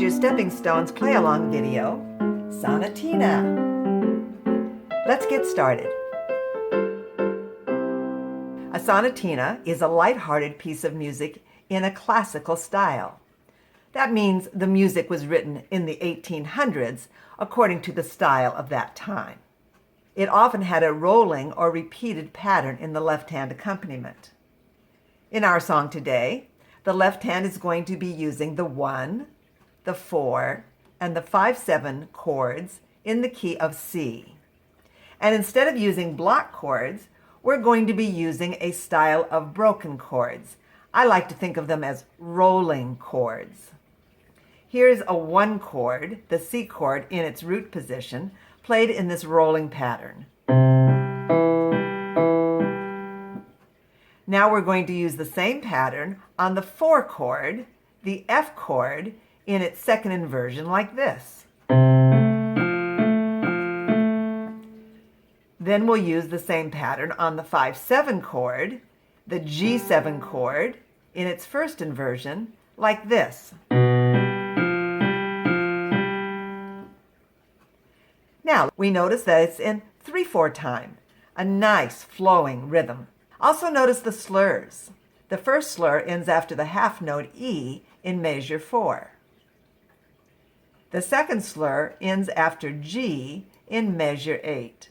your Stepping Stones play-along video, Sonatina. Let's get started. A sonatina is a light-hearted piece of music in a classical style. That means the music was written in the 1800s according to the style of that time. It often had a rolling or repeated pattern in the left-hand accompaniment. In our song today, the left hand is going to be using the 1, the 4, and the 5/7 chords in the key of C. And instead of using block chords, we're going to be using a style of broken chords. I like to think of them as rolling chords. Here's a 1 chord, the C chord in its root position, played in this rolling pattern. Now we're going to use the same pattern on the 4 chord, the F chord, in its second inversion like this. Then we'll use the same pattern on the 5/7 chord, the G7 chord, in its first inversion like this. Now, we notice that it's in 3/4 time, a nice flowing rhythm. Also notice the slurs. The first slur ends after the half note E in measure 4. The second slur ends after G in measure 8.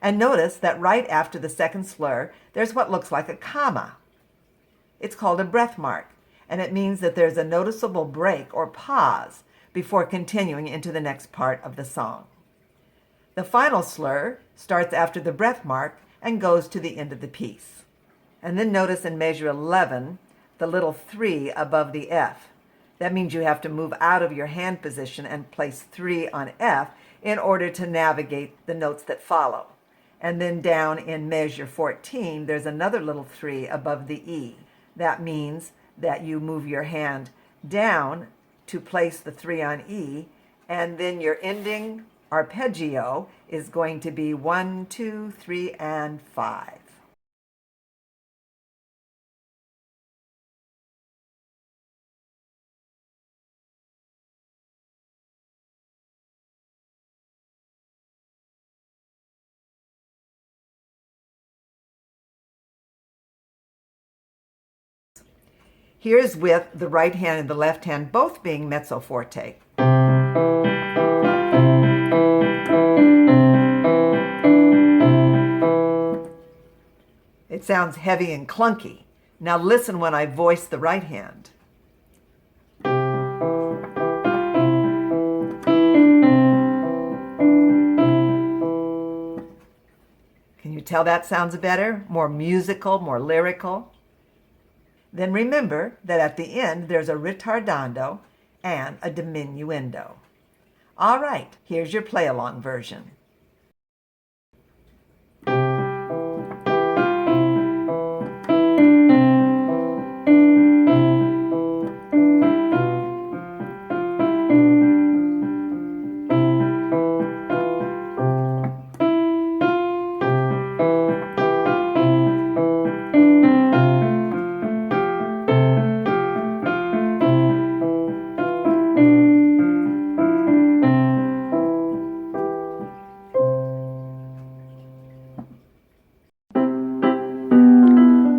And notice that right after the second slur, there's what looks like a comma. It's called a breath mark, and it means that there's a noticeable break or pause before continuing into the next part of the song. The final slur starts after the breath mark and goes to the end of the piece. And then notice in measure 11, the little 3 above the F. That means you have to move out of your hand position and place 3 on F in order to navigate the notes that follow. And then down in measure 14, there's another little 3 above the E. That means that you move your hand down to place the 3 on E, and then your ending arpeggio is going to be 1, 2, 3, and 5. Here's with the right hand and the left hand both being mezzo forte. It sounds heavy and clunky. Now listen when I voice the right hand. Can you tell that sounds better? More musical, more lyrical? Then remember that at the end there's a ritardando and a diminuendo. All right, here's your play-along version.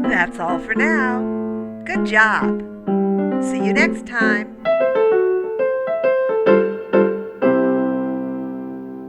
That's all for now. Good job. See you next time.